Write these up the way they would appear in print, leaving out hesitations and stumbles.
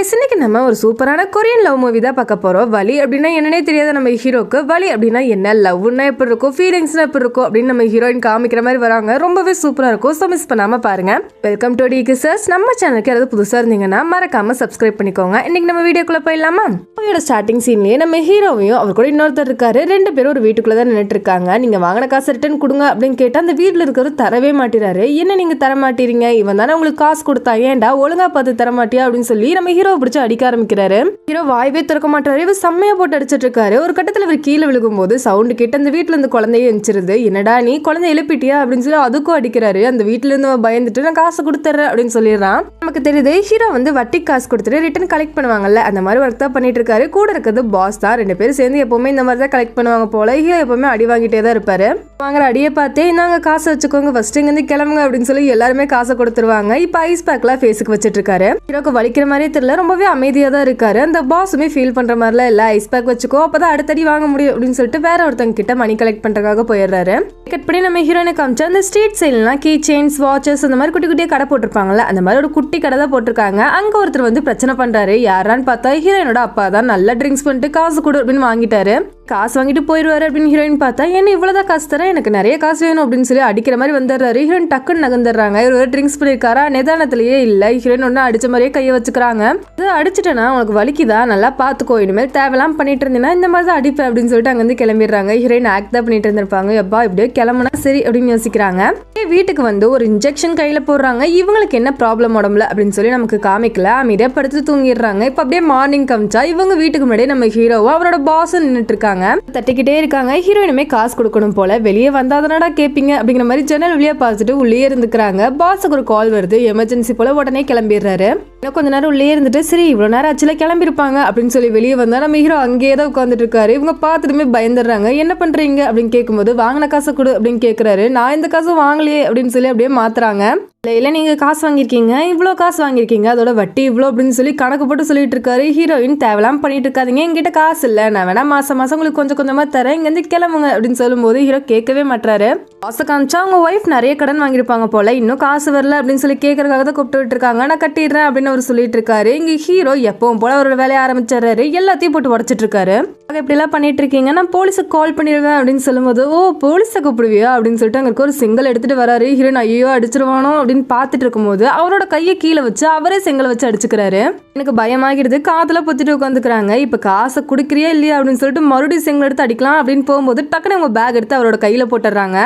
Guys, இன்னைக்கு நம்ம ஒரு சூப்பரான கொரியன் லவ் மூவி தான் பார்க்க போறோம். வலி அப்படின்னா என்னன்னே தெரியாத நம்ம ஹீரோக்கு வலி அப்படின்னா என்ன, லவ்னா எப்படி இருக்கும், ஃபீலிங்ஸ்னா எப்படி இருக்கும் அப்படின்னு நம்ம ஹீரோயின் காமிக்கிற மாதிரி வராங்க. ரொம்பவே சூப்பரா இருக்கும். ஸோ மிஸ் பண்ணாம பாருங்க. வெல்கம் டு டிகிசர்ஸ். நம்ம சேனலுக்கு யாராவது புதுசா இருந்தீங்கன்னா மறக்காம சப்ஸ்கிரைப் பண்ணிக்கோங்க. இன்னைக்கு நம்ம வீடியோக்குள்ள போயிடலாமா? மூவியோட ஸ்டார்டிங் சீன்லயே நம்ம ஹீரோவையும் அவர் கூட இன்னொருத்தர் இருக்காரு. ரெண்டு பேரும் ஒரு வீட்டுக்குள்ள தான் நின்றுட்டு இருக்காங்க. நீங்க வாங்கின காசு ரிட்டர்ன் கொடுங்க அப்படின்னு கேட்டா அந்த வீட்டுல இருக்கிறவர் தரவே மாட்டேறாரு. என்ன நீங்க தர மாட்டீங்க, இவன் தானே உங்களுக்கு காசு கொடுத்தா, ஏன்டா ஒழுங்கா பார்த்து தர மாட்டியா அப்படின்னு சொல்லி நம்ம ஹீரோ பிடிச்சு அடிக்க ஆரம்பிக்கிறாரு. ஹீரோ வாய்வே திறக்க மாட்டாரு. இவர் செம்மையா போட்டு அடிச்சிட்டு இருக்காரு. ஒரு கட்டத்துல இவர் கீழே விழுகும் போது சவுண்ட் கேட்டு அந்த வீட்டுல இருந்து குழந்தைய எந்திருது. என்னடா நீ குழந்தை எழுப்பிட்டியா அப்படின்னு சொல்லி அதுக்கும் அடிக்கிறாரு. அந்த வீட்டுல இருந்து பயந்துட்டு நான் காசு கொடுத்துறேன் அப்படின்னு சொல்லிடுறான். நமக்கு தெரியுது ஹீரோ வந்து வட்டி காசு கொடுத்துட்டு ரிட்டர்ன் கலெக்ட் பண்ணுவாங்கல்ல, அந்த மாதிரி ஒர்க் தான் பண்ணிட்டு இருக்காரு. கூட இருக்கிறது பாஸ் தான். ரெண்டு பேரும் சேர்ந்து எப்பவுமே இந்த மாதிரி தான் கலெக்ட் பண்ணுவாங்க போல. ஹீரோ எப்பவுமே அடி வாங்கிட்டே தான் இருப்பாரு. வாங்குற அடியை பார்த்தே நாங்க காசு வச்சுக்கோங்க, ஃபர்ஸ்ட் இங்க இருந்து கிளம்புங்க அப்படின்னு சொல்லி எல்லாருமே காசை கொடுத்துருவாங்க. இப்ப ஐஸ் பேக்லாம் ஃபேஸுக்கு வச்சிட்டு இருக்காரு. ஹீரோக்கு வலிக்கிற மாதிரி தெரியல, ரொம்பவே அமைதியா தான் இருக்காரு. அந்த பாஸுமே ஃபீல் பண்ற மாதிரிலாம் இல்ல, ஐஸ் பேக் வச்சுக்கோ அப்பதான் அடுத்தடி வாங்க முடியும் அப்படின்னு சொல்லிட்டு வேற ஒருத்தங்க கிட்ட மணி கலெக்ட் பண்றதுக்காக போயிடுறாரு. டிக்கெட் பண்ணி நம்ம ஹீரோனை காமிச்சா அந்த ஸ்ட்ரீட் சைட்லாம் கீ செயின்ஸ், வாட்சஸ் அந்த மாதிரி குட்டி குட்டியா கடை போட்டிருப்பாங்கல்ல, அந்த மாதிரி ஒரு குட்டி கடை தான் போட்டிருக்காங்க. அங்க ஒருத்தர் வந்து பிரச்சனை பண்றாரு. யாரான்னு பார்த்தா ஹீரோயினோட அப்பா தான். நல்லா ட்ரிங்க்ஸ் பண்ணிட்டு காசு கொடு அப்படின்னு வாங்கிட்டாரு. காசு வாங்கிட்டு போயிடுவாரு அப்படின்னு ஹீரோயின் பார்த்தா என்ன இவ்வளவுதான் காசு தரேன், எனக்கு நிறைய காசு வேணும் அப்படின்னு சொல்லி அடிக்கிற மாதிரி வந்துடுறாரு. ஹீரோயின் டக்குன்னு நகர்ந்துடுறாங்க. இவர் ட்ரிங்க்ஸ் பண்ணிருக்காரா, நிதானத்திலேயே இல்ல. ஹீரோயின் ஒன்னு அடிச்ச மாதிரியே கையை வச்சுக்கிறாங்க. அடிச்சுட்டேன்னா உனக்கு வலிக்குதா, நல்லா பாத்துக்கோ, இனிமேல் தேவையெல்லாம் பண்ணிட்டு இருந்தீங்கன்னா இந்த மாதிரி தான் அடிப்பேன் அப்படின்னு சொல்லிட்டு அங்க வந்து கிளம்பிடுறாங்க. ஹீரோயின் ஆக்ட் தான் பண்ணிட்டு இருந்திருப்பாங்க. எப்பா இப்படியே கிளம்புனா சரி அப்படின்னு யோசிக்கிறாங்க. வீட்டுக்கு வந்து ஒரு இன்ஜெக்ஷன் கையில போடுறாங்க. இவங்களுக்கு என்ன ப்ராப்ளம் உடம்புல அப்படின்னு சொல்லி நமக்கு காமிக்கல, அமைதியா படுத்து தூங்கிடுறாங்க. இப்ப அப்படியே மார்னிங் காமிச்சா இவங்க வீட்டுக்கு முன்னாடி நம்ம ஹீரோவா அவரோட பாஸ் நின்றுட்டு இருக்காங்க. தட்டிக்கிட்டே இருக்காங்க. ஹீரோயினுமே காசு கொடுக்கணும் போல. வெளியே வந்தாதனடா கேப்பீங்க அப்படிங்கிற மாதிரி ஜன்னல் வழியா பார்த்துட்டு உள்ளே இருந்துக்கிறாங்க. பாஸுக்கு ஒரு கால் வருது, எமர்ஜென்சி போல. உடனே கிளம்பிடுறாரு. இன்னும் கொஞ்ச நேரம் உள்ளே இருந்துட்டு சரி இவ்வளவு நேரம் ஆச்சுல கிளம்பிருப்பாங்க அப்படின்னு சொல்லி வெளியே வந்தா நம்ம ஹீரோ அங்கேயே தான் உட்காந்துட்டு இருக்காரு. இவங்க பார்த்துட்டுமே பயந்துடுறாங்க. என்ன பண்றீங்க அப்படின்னு கேட்கும்போது வாங்கின காசை கொடு அப்படின்னு கேட்கிறாரு. நான் இந்த காசு வாங்கலையே அப்படின்னு சொல்லி அப்படியே மாத்துறாங்க. இல்ல நீங்க காசு வாங்கிருக்கீங்க, இவ்வளவு காசு வாங்கிருக்கீங்க, அதோட வட்டி இவ்வளவு அப்படின்னு சொல்லி கணக்கு போட்டு சொல்லிட்டு இருக்காரு. ஹீரோயின் தேவலாம் பண்ணிட்டு இருக்காதீங்க, என்கிட்ட காசு இல்ல, நான் வேணா மாசம் மாசம் உங்களுக்கு கொஞ்சம் கொஞ்சமா தரேன், இங்க இருந்து கிளம்புங்க அப்படின்னு சொல்லும் போது ஹீரோ கேட்கவே மாட்டாரு. காசை காமிச்சா அவங்க ஒய்ஃப் நிறைய கடன் வாங்கிருப்பாங்க போல, இன்னும் காசு வரல அப்படின்னு சொல்லி கேட்கறதுக்காக தான் கூப்பிட்டு இருக்காங்க. நான் கட்டிடுறேன் அப்படின்னு அவர் சொல்லிட்டு இருக்காரு. இங்க ஹீரோ எப்பவும் போல அவரோட வேலையை ஆரம்பிச்சாரு. எல்லாத்தையும் போட்டு உடச்சிட்டு இருக்காரு. இப்படி எல்லாம் பண்ணிட்டு இருக்கீங்க, நான் போலீஸுக்கு கால் பண்ணிடுவேன் அப்படின்னு சொல்லும்போது ஓ போலீஸை கூப்பிடுவியா அப்படின்னு சொல்லிட்டு அங்க ஒரு செங்கல் எடுத்துட்டு வராரு. ஹீரோயின் ஐயோ அடிச்சிருவானோ அப்படின்னு பார்த்துட்டு இருக்கும்போது அவரோட கையை கீழே வச்சு அவரே செங்கல் வச்சு அடிச்சுக்கிறாரு. எனக்கு பயமாகிடுது, காதுல பொத்திட்டு உட்காந்துக்கிறாங்க. இப்ப காசை குடுக்கறியா இல்லையா அப்படின்னு சொல்லிட்டு மறுபடியும் செங்கல் எடுத்து அடிக்கலாம் அப்படின்னு போகும்போது டக்குனு அவங்க பேக் எடுத்து அவரோட கையில போட்டுறாங்க.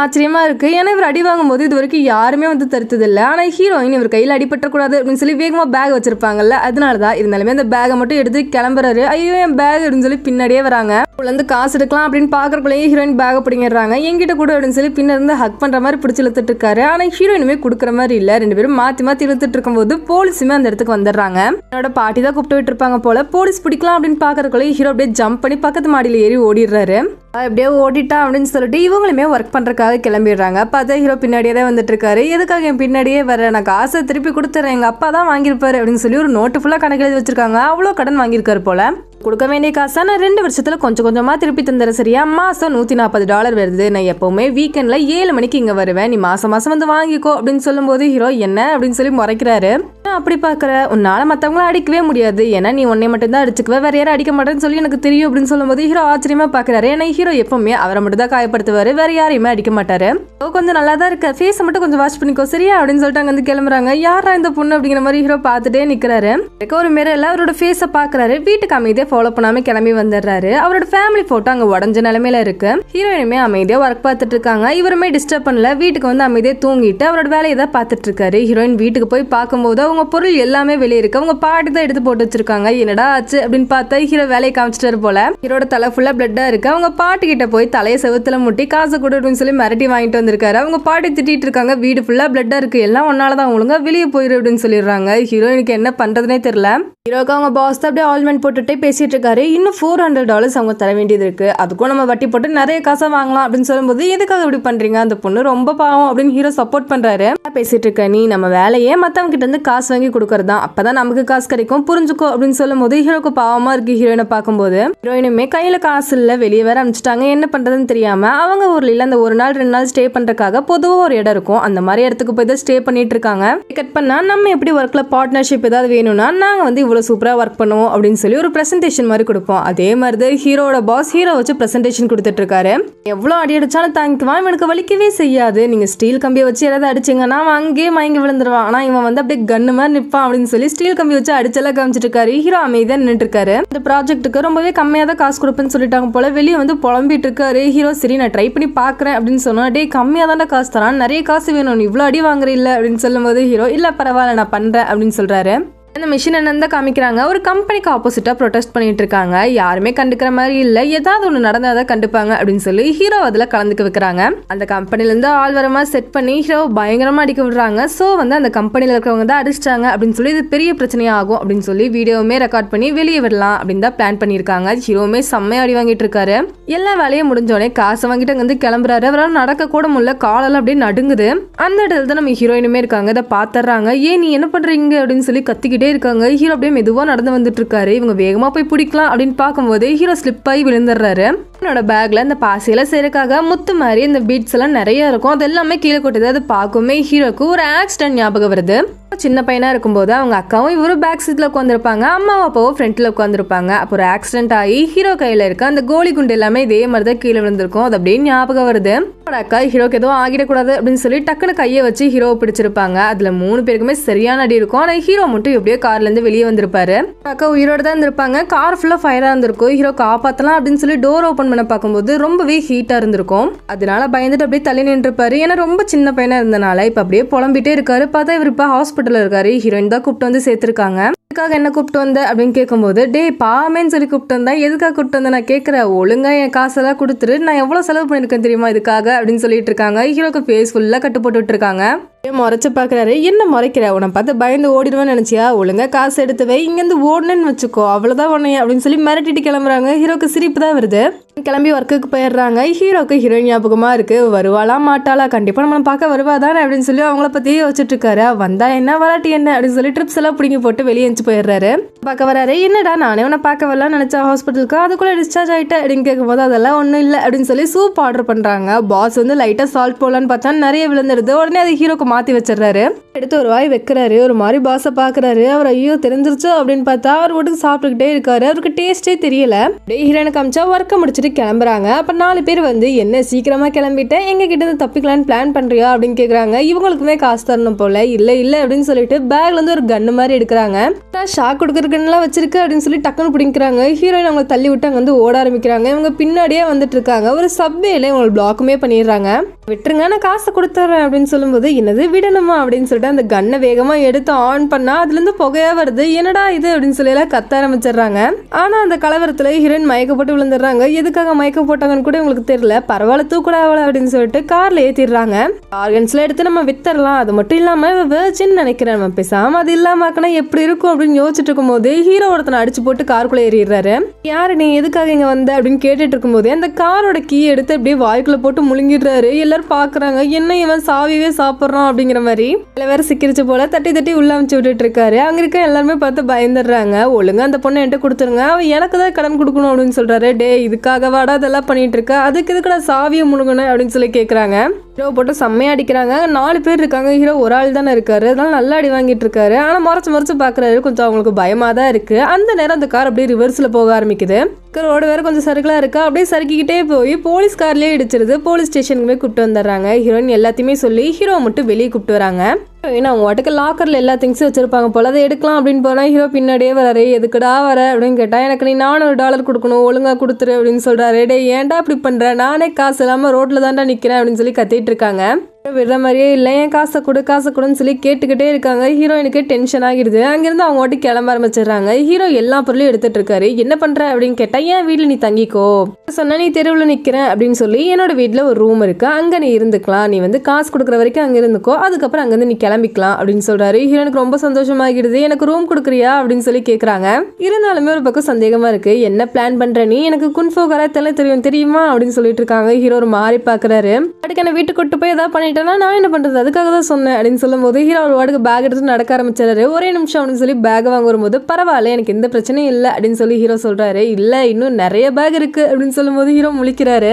ஆச்சரியமா இருக்கு, ஏன்னா இவர் அடி வாங்கும் போது இது வரைக்கும் யாருமே வந்து தடுத்தது இல்லை. ஆனா ஹீரோயின் இவர் கையில அடிபட்ட கூடாது அப்படின்னு சொல்லி வேகமா பேக் வச்சிருப்பாங்கல்ல, அதனாலதான். இருந்தாலுமே அந்த பேகை மட்டும் எடுத்து கிளம்புறாரு. ஐயோ என் பேக் அப்படின்னு சொல்லி பின்னாடியே வராங்க. இருந்து காசு எடுக்கலாம் அப்படின்னு பாக்குறக்குள்ளேயே ஹீரோயின் பேக பிடிங்கிடுறாங்க. என்கிட்ட கூட அப்படின்னு சொல்லி பின்ன இருந்து ஹக் பண்ற மாதிரி பிடிச்சி இழுத்துட்டு இருக்காரு. ஆனா ஹீரோயினுமே கொடுக்குற மாதிரி இல்ல. ரெண்டு பேரும் மாத்தி மாத்தி இழுத்துட்டு இருக்கும் போது போலீஸுமே அந்த இடத்துக்கு வந்துடுறாங்க. என்னோட பாட்டி தான் கூப்பிட்டு விட்டு இருப்பாங்க போல. போலீஸ் பிடிக்கலாம் அப்படின்னு பாக்குறக்குள்ள ஹீரோ அப்படியே ஜம்ப் பண்ணி பக்கத்து மாடியில ஏறி ஓடிடுறாரு. அப்படியே ஓடிட்டா அப்படின்னு சொல்லிட்டு இவங்களுமே ஒர்க் பண்றதுக்காக கிளம்பிடுறாங்க. பார்த்தா ஹீரோ பின்னாடியே தான் வந்துட்டு இருக்காரு. எதுக்காக என் பின்னாடியே வர, நான் காசை திருப்பி கொடுத்துறேன், எங்க அப்பா தான் வாங்கியிருப்பாரு அப்படின்னு சொல்லி ஒரு நோட்டு ஃபுல்லா கணக்கு எழுதி வச்சிருக்காங்க. அவ்வளோ கடன் வாங்கியிருக்காரு போல. கொடுக்க வேண்டிய காசை நான் 2 வருஷத்துல கொஞ்சம் கொஞ்சமா திருப்பி தந்துடுறேன், சரியா? மாசம் $140 வருது. நான் எப்பவுமே வீக்கெண்ட்ல 7 மணிக்கு இங்க வருவேன், நீ மாசம் மாசம் வந்து வாங்கிக்கோ அப்படின்னு சொல்லும் போது ஹீரோ என்ன அப்படின்னு சொல்லி முறைக்கிறாரு. அப்படி பாக்குற, உன்னால மத்தவங்கள அடிக்கவே முடியாது, ஏன்னா நீ உன்னை மட்டும் தான் அடிச்சுக்குவ, வேற யாரும் அடிக்க மாட்டேன்னு சொல்லி எனக்கு தெரியும் அப்படின்னு சொல்லும் போது ஹீரோ ஆச்சரியமா பாக்குறாரு. ஏன்னா ஹீரோ எப்பவுமே அவரை மட்டும் தான் காயப்படுத்துவாரு, வேற யாரையுமே அடிக்க மாட்டாரு. கொஞ்சம் நல்லா தான் இருக்க, ஃபேஸை மட்டும் கொஞ்சம் வாஷ் பண்ணிக்கோ, சரியா அப்படின்னு சொல்லிட்டு அங்க வந்து கிளம்புறாங்க. யாரா இந்த பொண்ணு அப்படிங்கிற மாதிரி ஹீரோ பார்த்துட்டே நிக்கிறாரு. ஒரு மிரர்ல அவரோட ஃபேஸை பாக்குறாரு. வீட்டுக்கு அமைதியா ஃபாலோ பண்ணாம கிளம்பி வந்துடுறாரு. அவரோட ஃபேமிலி போட்டோ அங்க உடஞ்ச நிலைமையில இருக்கு. ஹீரோயினுமே அமைதியா ஒர்க் பார்த்துட்டு இருக்காங்க. இவருமே டிஸ்டர்ப் பண்ணல, வீட்டுக்கு வந்து அமைதியா தூங்கிட்டு அவரோட வேலையை தான் பார்த்துட்டு இருக்காரு. ஹீரோயின் வீட்டுக்கு போய் பார்க்கும்போது அவங்க பொருள் எல்லாமே வெளியே இருக்கு. அவங்க பாட்டி தான் எடுத்து போட்டு வச்சிருக்காங்க. என்னடா ஆச்சு அப்படின்னு பார்த்தா ஹீரோ வேலையை காமிச்சிட்டாரு போல. ஹீரோட தலை ஃபுல்லா பிளட்டா இருக்கு. அவங்க பாட்டி கிட்ட போய் தலையை செவுத்துல முட்டி காசு கொடு அப்படின்னு சொல்லி மிரட்டி வாங்கிட்டு வந்திருக்காரு. அவங்க பாட்டி திட்டிட்டு இருக்காங்க, வீடு ஃபுல்லா பிளட்டா இருக்கு, எல்லாம் ஒன்னாலதான், ஒழுங்கா வெளியே போயிரு அப்படின்னு சொல்லிடுறாங்க. ஹீரோயினுக்கு என்ன பண்றதுனே தெரியல. ஹீரோக்கு அவங்க பாஸ் தான் அப்படியே ஆல்மெண்ட் போட்டுட்டே பேசிட்டு பேசிட்டு இருக்காரு. இன்னும் $400 அவங்க தர வேண்டியது இருக்கு, அதுக்கும் நம்ம வட்டி போட்டு நிறைய காசை வாங்கலாம் அப்படின்னு சொல்லும்போது, எதுக்காக இப்படி பண்றீங்க, அந்த பொண்ணு ரொம்ப பாவம் அப்படின்னு ஹீரோ சப்போர்ட் பண்றாரு. பேசிட்டு இருக்க, நீ நம்ம வேலையே மத்தவங்க கிட்ட இருந்து காசு வாங்கி கொடுக்கறதா, அப்பதான் நமக்கு காசு கிடைக்கும், புரிஞ்சுக்கோ அப்படின்னு சொல்லும் போது ஹீரோக்கு பாவமா இருக்கு. ஹீரோயினை பார்க்கும்போது ஹீரோயினுமே கையில காசு இல்ல, வெளியே வேற அனுப்பிச்சிட்டாங்க, என்ன பண்றதுன்னு தெரியாம அவங்க ஊர்ல இல்ல அந்த 1 நாள் 2 நாள் ஸ்டே பண்றதுக்காக பொதுவா ஒரு இடம் இருக்கும், அந்த மாதிரி இடத்துக்கு போய் தான் ஸ்டே பண்ணிட்டு இருக்காங்க. கட் பண்ணா, நம்ம எப்படி ஒர்க்ல பார்ட்னர்ஷிப் ஏதாவது வேணும்னா நாங்க வந்து இவ்வளவு சூப்பரா ஒர்க் பண்ணுவோம் அப்படின்னு சொல்லி ஒரு பிரசன்டேஷன் மாதிரி கொடுப்போம். அதே மாதிரி தான் ஹீரோட பாஸ் ஹீரோ வச்சு பிரசன்டேஷன் கொடுத்துட்டு இருக்காரு. எவ்வளவு அடி அடிச்சாலும் தாங்கிக்குவான், இவனுக்கு வலிக்கவே செய்யாது. நீங்க ஸ்டீல் கம்பியை வச்சு ஏதாவது அடிச்சீங்கன்னா அவன் அங்கேயே மயங்கி விழுந்துருவான், ஆனா இவன் வந்து அப்படியே கன்னு மாதிரி நிற்பான் அப்படின்னு சொல்லி ஸ்டீல் கம்பி வச்சு அடிச்செல்லாம் காமிச்சிட்டு இருக்காரு. ஹீரோ அமைதியா நின்றுட்டு இருக்காரு. இந்த ப்ராஜெக்ட்டுக்கு ரொம்பவே கம்மியா தான் காசு கொடுப்பேன்னு சொல்லிட்டாங்க போல. வெளியே வந்து புலம்பிட்டு இருக்காரு. ஹீரோ சரி நான் ட்ரை பண்ணி பாக்குறேன் அப்படின்னு சொன்னா, டே கம்மியா தான் காசு தரான், நிறைய காசு வேணும், இவ்வளவு அடி வாங்குற இல்ல அப்படின்னு சொல்லும் போது ஹீரோ இல்ல பரவாயில்ல நான் பண்றேன் அப்படின்னு சொல்றாரு. அந்த மிஷின் என்னன்னு காமிக்கிறாங்க. ஒரு கம்பெனிக்கு ஆப்போசிட்டா ப்ரொடெஸ்ட் பண்ணிட்டு இருக்காங்க. யாருமே கண்டுக்கிற மாதிரி இல்ல, ஏதாவது ஒண்ணு நடந்தாதான் கண்டுப்பாங்க அப்படின்னு சொல்லி ஹீரோ அதுல கலந்துக்க வைக்கிறாங்க. அந்த கம்பெனில இருந்து ஆள் வரமா செட் பண்ணி ஹீரோ பயங்கரமா அடிக்க விடுறாங்க. சோ வந்து அந்த கம்பெனில இருக்கிறவங்க தான் அடிச்சிட்டாங்க அப்படின்னு சொல்லி இது பெரிய பிரச்சனையா ஆகும் அப்படின்னு சொல்லி வீடியோவுமே ரெக்கார்ட் பண்ணி வெளியே விடலாம் அப்படின்னு தான் பிளான் பண்ணிருக்காங்க. ஹீரோவுமே செம்மையா அடி வாங்கிட்டு இருக்காரு. எல்லா வேலையும் முடிஞ்சோடனே காசை வாங்கிட்டு அங்க வந்து கிளம்புறாரு. அவரால் நடக்க கூட முடியல, காலெல்லாம் அப்படியே நடுங்குது. அந்த இடத்துல தான் நம்ம ஹீரோயினுமே இருக்காங்க. இதை பாத்துறாங்க. ஏன் நீ என்ன பண்றீங்க அப்படின்னு சொல்லி கத்திக்கிட்டே இருக்காங்க. ஹீரோ அப்படியே மெதுவா நடந்து வந்துட்டு இருக்காரு. இவங்க வேகமா போய் பிடிக்கலாம் அப்படின்னு பார்க்கும்போது ஹீரோ ஸ்லிப் ஆகி விழுந்துடுறாரு. என்னோட பேக்ல இந்த பாசியில சேருக்காக முத்து மாதிரி இந்த பீட்ஸ் எல்லாம் நிறைய இருக்கும், அது எல்லாமே கீழே கொட்டுது. அது பார்க்குமே ஹீரோக்கு ஒரு ஆக்சிடென்ட் ஞாபகம் வருது. சின்ன பையனா இருக்கும்போது அவங்க அக்காவும் இவரும் பேக் சீட்ல உட்காந்துருப்பாங்க, அம்மாவும் அப்பாவும் ஃப்ரண்ட்ல உட்காந்துருப்பாங்க. அப்போ ஒரு ஆக்சிடென்ட் ஆகி ஹீரோ கையில இருக்க அந்த கோலி குண்டு எல்லாமே இதே மாதிரி தான் கீழே விழுந்திருக்கும். அது அப்படியே ஞாபகம் வருது. அக்கா ஹீரோக்கு எதுவும் ஆகிடக்கூடாது அப்படின்னு சொல்லி டக்குன்னு கையை வச்சு ஹீரோவை பிடிச்சிருப்பாங்க. அதுல 3 பேருக்குமே சரியான அடி இருக்கும். ஆனா ஹீரோ மட்டும் எப்படியோ கார்ல இருந்து வெளியே வந்திருப்பாரு. அக்கா உயிரோட தான் இருந்திருப்பாங்க. கார் ஃபுல்லா ஃபயரா இருந்திருக்கும். ஹீரோ காப்பாத்தலாம் அப்படின்னு சொல்லி டோர் ஓபன் பண்ண பார்க்கும்போது ரொம்பவே ஹீட்டா இருந்திருக்கும். அதனால பயந்துட்டு அப்படியே தள்ளி நின்று இருப்பாரு. ஏன்னா ரொம்ப சின்ன பையனா இருந்தனால இப்ப அப்படியே புலம்பிட்டே இருக்காரு. பார்த்தா இவர் இப்ப ஹாஸ்பிட்டல் இருக்காரு. ஹீரோயின் தான் கூப்பிட்டு வந்து சேர்த்திருக்காங்க. எதுக்காக என்ன கூப்பிட்டு வந்த அப்படின்னு கேட்கும்போது, டே பாமேன்னு சொல்லி கூப்பிட்டு வந்தா, எதுக்காக கூப்பிட்டு வந்த நான் கேட்கிறேன், ஒழுங்கா என் காசெல்லாம் கொடுத்துரு, நான் எவ்வளவு செலவு பண்ணிருக்கேன் தெரியுமா இதுக்காக அப்படின்னு சொல்லிட்டு இருக்காங்க. ஹீரோக்கு ஃபேஸ் ஃபுல்லா கட்டு போட்டு இருக்காங்க. முறைச்சு பாக்குறாரு. என்ன முறைக்கிற, உன்னை பார்த்து பயந்து ஓடிடுவேன்னு நினைச்சியா, ஒழுங்கா காசு எடுத்து வை, இங்க இருந்து ஓடுனேன்னு வச்சுக்கோ, அவ்வளவுதான் உன்னைய அப்படின்னு சொல்லி மிரட்டிட்டு கிளம்புறாங்க. ஹீரோக்கு சிரிப்பு தான் வருது. கிளம்பி ஒர்க்குக்கு போயிடுறாங்க. ஹீரோக்கு ஹீரோயின் ஞாபகமா இருக்கு. வருவாளா மாட்டாளா, கண்டிப்பா நம்ம பார்க்க வருவாதானே அப்படின்னு சொல்லி அவங்கள பத்தியே வச்சுட்டு இருக்காரு. வந்தா என்ன வராட்டி என்ன அப்படின்னு சொல்லி ட்ரிப்ஸ் எல்லாம் பிடிங்கி போட்டு வெளியே போயிடுறாரு. பார்க்க வராரு. என்னடா நானே உன்னை பார்க்க வரலாம்னு நினைச்சா ஹாஸ்பிட்டலுக்கு, அதுக்குள்ள டிஸ்சார்ஜ் ஆயிட்ட அப்படின்னு கேட்கும்போது அதெல்லாம் ஒன்றும் இல்லை அப்படின்னு சொல்லி சூப் ஆர்டர் பண்றாங்க. பாஸ் வந்து லைட்டா சால்ட் போடலான்னு பார்த்தா நிறைய விழுந்துடுது. உடனே அது ஹீரோக்கு மாத்தி வச்சிடறாரு. எடுத்து ஒரு வாய் வைக்கிறாரு. ஒரு மாதிரி பாஸை பாக்குறாரு. அவர் ஐயோ தெரிஞ்சிருச்சோ அப்படின்னு பார்த்தா அவர் வீட்டுக்கு சாப்பிட்டுக்கிட்டே இருக்காரு. அவருக்கு டேஸ்டே தெரியல. ஹீரோனுக்கு காமிச்சா ஒர்க்கை முடிச்சுட்டு கிளம்புறாங்க. அப்ப 4 பேர் வந்து என்ன சீக்கிரமா கிளம்பிட்டேன், எங்க கிட்ட இருந்து தப்பிக்கலான்னு பிளான் பண்றியா அப்படின்னு கேக்குறாங்க. இவங்களுக்குமே காசு தரணும் போல. இல்ல அப்படின்னு சொல்லிட்டு பேக்ல இருந்து ஒரு கன்னு மாதிரி எடுக்கிறாங்க. ஷாக் கொடுக்கறதுக்குலாம் வச்சிருக்கு அப்படின்னு சொல்லி டக்குன்னு பிடிக்கிறாங்க. ஹீரோயின் அவங்க தள்ளி விட்டு அங்க வந்து ஓட ஆரம்பிக்கிறாங்க. இவங்க பின்னாடியே வந்துட்டு இருக்காங்க. ஒரு சப்வேல இவங்க பிளாக்குமே பண்ணிடுறாங்க. விட்டுருங்க நான் காசை கொடுத்துறேன் அப்படின்னு சொல்லும்போது, என்னது விடணுமா அப்படின்னு சொல்லிட்டு அந்த கன்னை வேகமா எடுத்து ஆன் பண்ணா அதுல இருந்து புகையா வருது. என்னடா இது அப்படின்னு சொல்லி எல்லாம் கத்த ஆரம்பிச்சிடுறாங்க. ஆனா அந்த கலவரத்துல ஹீரோயின் மயக்கப்பட்டு விழுந்துடுறாங்க. எதுக்காக மயக்க போட்டாங்கன்னு கூட உங்களுக்கு தெரியல. பரவாயில்ல தூக்குடா அப்படின்னு சொல்லிட்டு கார்ல ஏத்திடுறாங்க. ஆர்கன்ஸ்ல எடுத்து நம்ம வித்தரலாம். அது மட்டும் இல்லாம வெர்ஜின் நினைக்கிறேன், நம்ம பேசாம அது இல்லாம எப்படி இருக்கும் அப்படின்னு யோசிச்சுட்டு இருக்கும் போது ஹீரோ ஒருத்தனை அடிச்சு போட்டு காருக்குள்ள ஏறிடுறாரு. யாரு நீ, எதுக்காக இங்க வந்த அப்படின்னு கேட்டுட்டு இருக்கும் போது அந்த காரோட கீ எடுத்து அப்படியே வாய்க்குள்ள போட்டு முழுங்கிடுறாரு. எல்லாரும் பாக்குறாங்க, என்ன இவன் சாவியவே சாப்பிடுறான் அப்படிங்கிற மாதிரி. வேற சிக்கிரிச்சு போல தட்டி தட்டி உள்ள அமைச்சு விட்டுட்டு இருக்காரு. அங்க இருக்க எல்லாருமே பார்த்து பயந்துடுறாங்க. ஒழுங்கா அந்த பொண்ணை என்கிட்ட கொடுத்துருங்க, அவன் எனக்கு தான் கடன் கொடுக்கணும் அப்படின்னு சொல்றாரு. டே இதுக்காக வாடா அதெல்லாம் பண்ணிட்டு இருக்க, அதுக்கு எதுக்குடா சாவியை முழுங்கணும் அப்படின்னு சொல்லி கேக்குறாங்க. ஹீரோ போட்டு செம்மையா அடிக்கிறாங்க. 4 பேர் இருக்காங்க. ஹீரோ ஒரு ஆள் தானே இருக்காரு, அதனால நல்லா அடி வாங்கிட்டு இருக்காரு. ஆனா மறைச்சு பாக்குறாரு. கொஞ்சம் அவங்களுக்கு பயமா தான் இருக்கு. அந்த நேரம் அந்த கார் அப்படியே ரிவர்ஸ்ல போக ஆரம்பிக்குது. ரோடு வேற கொஞ்சம் சறுக்கலா இருக்கா. அப்படியே சறுக்கிக்கிட்டே போய் போலீஸ் கார்லயே இடிச்சிருது. போலீஸ் ஸ்டேஷனுக்குமே கூப்பிட்டு வந்துடுறாங்க. ஹீரோயின் எல்லாத்தையுமே சொல்லி ஹீரோ மட்டும் வெளியே கூப்பிட்டு வராங்க. ஏன்னா அவங்க வாட்டுக்கு லாக்கர்ல எல்லா திங்ஸும் வச்சிருப்பாங்க போல, அதை எடுக்கலாம் அப்படின்னு போனா ஹீரோ பின்னாடியே வராரு. எதுக்குடா வர அப்படின்னு கேட்டா, எனக்கு நீ $400 கொடுக்கணும், ஒழுங்கா கொடுத்துரு அப்படின்னு சொல்றாரு. டே ஏன்டா இப்படி பண்ற, நானே காசு இல்லாம ரோட்ல தான்டா நிக்கிறேன் அப்படின்னு சொல்லி கத்திட்டு இருக்காங்க. விடுற மாதிரியே இல்லை, என் காசை கொடுன்னு சொல்லி கேட்டுக்கிட்டே இருக்காங்க. ஹீரோயினுக்கு டென்ஷன் ஆகிடுது. அங்கிருந்து அவங்க ஓட்டி கிளம்ப ஆரம்பிச்சிடுறாங்க. ஹீரோ எல்லா பொருளையும் எடுத்துட்டு இருக்காரு. என்ன பண்ற அப்படின்னு கேட்டா, என் வீட்டுல நீ தங்கிக்கோ, சொன்னா நீ தெருவில் நிக்கிறேன் அப்படின்னு சொல்லி என்னோட வீட்டுல ஒரு ரூம் இருக்கு, அங்க நீ இருந்துக்கலாம், நீ வந்து காசு கொடுக்குற வரைக்கும் அங்க இருந்துக்கோ, அதுக்கப்புறம் அங்கிருந்து நீ கிளம்பிக்கலாம் அப்படின்னு சொல்றாரு. ஹீரோனுக்கு ரொம்ப சந்தோஷமாகிடுது. எனக்கு ரூம் கொடுக்குறியா அப்படின்னு சொல்லி கேக்குறாங்க. இருந்தாலுமே ஒரு பக்கம் சந்தேகமா இருக்கு. என்ன பிளான் பண்ற நீ, எனக்கு குன்ஃபோ கராத்தே தெரியுமா அப்படின்னு சொல்லிட்டு இருக்காங்க. ஹீரோ ஒரு மாறி பாக்குறாரு. அதுக்கு என்ன வீட்டுக்கு கூட்டு போய் ஏதாவது நான் என்ன பண்றது, அதுக்காக தான் சொன்னேன் அப்படின்னு சொல்லும் போது ஹீரோ ஒரு வாட்டுக்கு பேக் எடுத்து நடக்க ஆரம்பிச்சாரு. ஒரே நிமிஷம் அப்படின்னு சொல்லி பேக் வாங்க வரும்போது, பரவாயில்ல எனக்கு எந்த பிரச்சனையும் இல்லை அப்படின்னு சொல்லி ஹீரோ சொல்றாரு. இல்ல இன்னும் நிறைய பேக் இருக்கு அப்படின்னு சொல்லும் போது ஹீரோ முழிக்கிறாரு.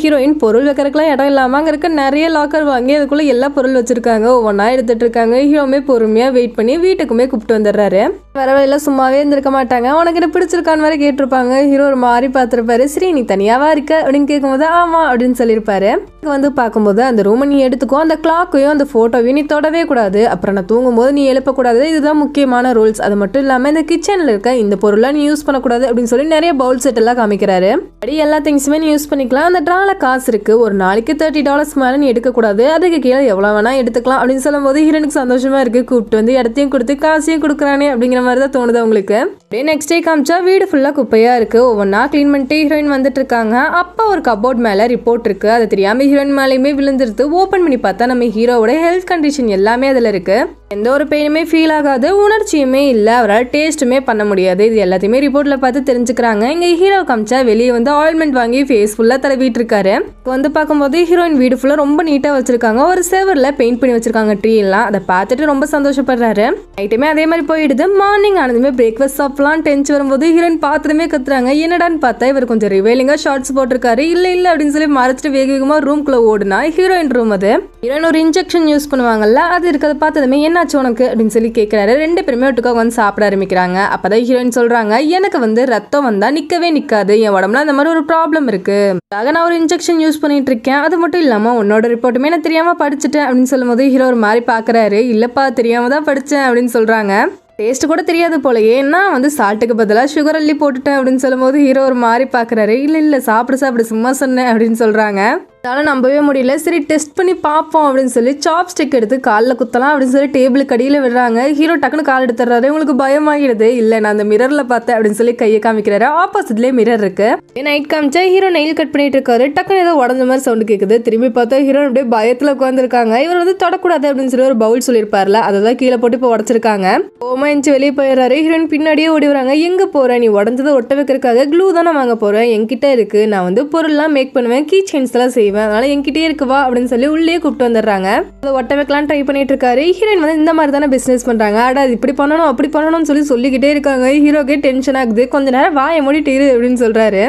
ஹீரோயின் பொருள் வைக்கிறதுக்குலாம் இடம் இல்லாம அங்க இருக்க நிறைய லாக்கர் வாங்கி அதுக்குள்ள எல்லா பொருள் வச்சிருக்காங்க. ஒவ்வொன்னா எடுத்துட்டு இருக்காங்க. ஹீரோமே பொறுமையா வெயிட் பண்ணி வீட்டுக்குமே கூப்பிட்டு வந்துடுறாரு. வரவழையில சும்மாவே இருந்திருக்க மாட்டாங்க. உனக்கு என்ன பிடிச்சிருக்கான்னு வேற கேட்டிருப்பாங்க. ஹீரோ ஒரு மாதிரி பார்த்திருப்பாரு. சரி நீ தனியாவா இருக்க அப்படின்னு கேட்கும்போது ஆமா அப்படின்னு சொல்லியிருப்பாரு. வந்து பார்க்கும்போது அந்த ரூமை நீ எடுத்துக்கோ, அந்த கிளாக்கையும் அந்த போட்டோவையும் நீ தொடவே கூடாது, அப்புறம் நான் தூங்கும் போது நீ எழுப்பக்கூடாது, இதுதான் முக்கியமான ரூல்ஸ். அது மட்டும் இல்லாம இந்த கிச்சன்ல இருக்க இந்த பொருள்லாம் நீ யூஸ் பண்ணக்கூடாது அப்படின்னு சொல்லி நிறைய பவுல் செட் எல்லாம் காமிக்கிறாரு. அப்படி எல்லா திங்ஸுமே நீ யூஸ் பண்ணிக்கலாம். அந்த ட்ரால காசு இருக்கு, ஒரு நாளைக்கு $30 மேல நீ எடுக்கக்கூடாது, அதுக்கு கீழே எவ்வளவு வேணா எடுத்துக்கலாம் அப்படின்னு சொல்லும் போது ஹீரோனுக்கு சந்தோஷமா இருக்கு. கூப்பிட்டு வந்து இடத்தையும் கொடுத்து காசையும் கொடுக்குறானே அப்படிங்கிற மாதிரி தான் தோணுது அவங்களுக்கு. அப்படியே நெக்ஸ்ட் டே காமிச்சா வீடு ஃபுல்லா குப்பையா இருக்கு. ஒவ்வொன்னா கிளீன் பண்ணிட்டு ஹீரோயின் வந்துட்டு இருக்காங்க. அப்ப ஒரு கபோர்ட் மேல ரிப்போர்ட் இருக்கு. அது தெரியாம ஹீரோயின் மேலேயுமே விழுந்துருது. ஓபன் பண்ணி பார்த்தா நம்ம ஹீரோவோட ஹெல்த் கண்டிஷன் எல்லாமே அதுல இருக்கு. எந்த ஒரு பெயினுமே ஃபீல் ஆகாது, உணர்ச்சியுமே இல்லை, அவரால் டேஸ்ட்டுமே பண்ண முடியாது. இது எல்லாத்தையுமே ரிப்போர்ட்ல பார்த்து தெரிஞ்சுக்கிறாங்க. இங்க ஹீரோ காமிச்சா வெளியே வந்து ஆயில்மெண்ட் வாங்கி ஃபேஸ் ஃபுல்லா தடவிட்டு இருக்காரு. வந்து பார்க்கும்போது ஹீரோயின் வீடு ஃபுல்லா ரொம்ப நீட்டா வச்சிருக்காங்க. ஒரு செவர்ல பெயிண்ட் பண்ணி வச்சிருக்காங்க ட்ரீ எல்லாம். அதை பார்த்துட்டு ரொம்ப சந்தோஷப்படுறாரு. நைட்டுமே அதே மாதிரி போயிடுது. மார்னிங் ஆனதுமே பிரேக்ஃபாஸ்ட் சாப்பிடலாம் டென்ச் வரும்போது ஹீரோயின் பார்த்துமே கத்துறாங்க. என்னடான்னு பார்த்தா இவர் கொஞ்சம் ரிவைலிங்கா ஷார்ட்ஸ் போட்டிருக்காரு. இல்ல அப்படின்னு சொல்லி மறைச்சிட்டு வேக வேகமா ரூம்குள்ள ஓடுனா ஹீரோயின் ரூம் அது. ஹீரோயின் ஒரு இன்ஜெக்ஷன் யூஸ் பண்ணுவாங்கல்ல, அது இருக்கிறத பார்த்ததுமே என்ன உனக்கு அப்படின்னு சொல்லி கேட்கிறாரு. ரெண்டு பேருமே ஒட்டுக்கா வந்து சாப்பிட ஆரம்பிக்கிறாங்க. அப்பதான் ஹீரோயின் சொல்றாங்க, எனக்கு வந்து ரத்தம் வந்தா நிக்கவே நிக்காது, என் உடம்புல அந்த மாதிரி ஒரு ப்ராப்ளம் இருக்கு, நான் ஒரு இன்ஜெக்ஷன் யூஸ் பண்ணிட்டு இருக்கேன். அது மட்டும் இல்லாம உன்னோட ரிப்போர்ட்டுமே நான் தெரியாம படிச்சுட்டேன் அப்படின்னு சொல்லும் போது ஹீரோ ஒரு மாதிரி பாக்குறாரு. இல்லப்பா தெரியாம தான் படிச்சேன் அப்படின்னு சொல்றாங்க. டேஸ்ட் கூட தெரியாது போலயே, நான் வந்து சால்ட்டுக்கு பதிலாக சுகர் அள்ளி போட்டுட்டேன் அப்படின்னு சொல்லும் போது ஹீரோ ஒரு மாதிரி பாக்குறாரு. இல்ல சாப்பிடு சும்மா சொன்னேன் அப்படின்னு சொல்றாங்க. அதனால நம்பவே முடியல. சரி டெஸ்ட் பண்ணி பார்ப்போம் அப்படின்னு சொல்லி சாப்ஸ்டிக் எடுத்து காலில் குத்தலாம் அப்படின்னு சொல்லி டேபிளுக்கு அடியில் விடுறாங்க. ஹீரோ டக்குன்னு கால் எடுத்துறாரு. உங்களுக்கு பயமாகிடுது. இல்லை நான் அந்த மிரர்ல பார்த்தேன் அப்படின்னு சொல்லி கையை காமிக்கிறாரு. ஆப்போசிட்லேயே மிரர் இருக்கு. நைட் காமிச்சா ஹீரோ நெயில் கட் பண்ணிட்டு இருக்காரு. டக்குன்னு ஏதோ உடஞ்ச மாதிரி சவுண்டு கேட்குது. திரும்பி பார்த்தா ஹீரோ அப்படியே பயத்தில் உட்காந்துருக்காங்க. இவர் வந்து தொடக்கூடாது அப்படின்னு சொல்லி ஒரு பவுல் சொல்லியிருப்பார்ல, அதை தான் கீழே போட்டு இப்போ உடச்சிருக்காங்க. ஓமா எஞ்சி வெளியே போயிடுறாரு. ஹீரோயின் பின்னாடியே ஓடி வராங்க. எங்க போற, நீ உடஞ்சதை ஒட்ட வைக்கிறதுக்காக க்ளூ தானே வாங்க போறேன், என்கிட்ட இருக்கு, நான் வந்து பொருள்லாம் மேக் பண்ணுவேன், கீ செயின்ஸ் எல்லாம் செய்வேன், அதனால என்கிட்டயே இருக்குவா அப்படின்னு சொல்லி உள்ளே கூப்பிட்டு வந்துடுறாங்க. அதை ஒட்ட வைக்கலாம் ட்ரை பண்ணிட்டு இருக்காரு. ஹீரோயின் வந்து இந்த மாதிரி தானே பிசினஸ் பண்றாங்க, அடா இப்படி பண்ணணும் அப்படி பண்ணணும்னு சொல்லி சொல்லிக்கிட்டே இருக்காங்க. ஹீரோக்கே டென்ஷன் ஆகுது. கொஞ்ச நேரம் வாயை மூடிட்டு இரு அப்படின்னு சொல்றாரு.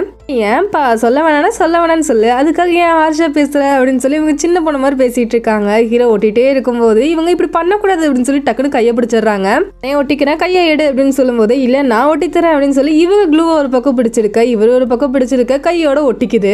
ஏன்பா சொல்ல வேணான்னு சொல்லு, அதுக்காக ஏன் ஆர்ஷா பேசுற அப்படின்னு சொல்லி இவங்க சின்ன பொண்ணு மாதிரி பேசிட்டு இருக்காங்க. ஹீரோ ஒட்டிட்டே இருக்கும்போது இவங்க இப்படி பண்ணக்கூடாது அப்படின்னு சொல்லி டக்குன்னு கையை பிடிச்சிடுறாங்க. நான் ஒட்டிக்கிறேன் கையை எடு அப்படின்னு சொல்லும் போது இல்ல நான் ஒட்டித்தரேன் அப்படின்னு சொல்லி இவங்க க்ளூவை ஒரு பக்கம் பிடிச்சிருக்க, இவர் ஒரு பக்கம் பிடிச்சிருக்க, கையோட ஒட்டிக்குது.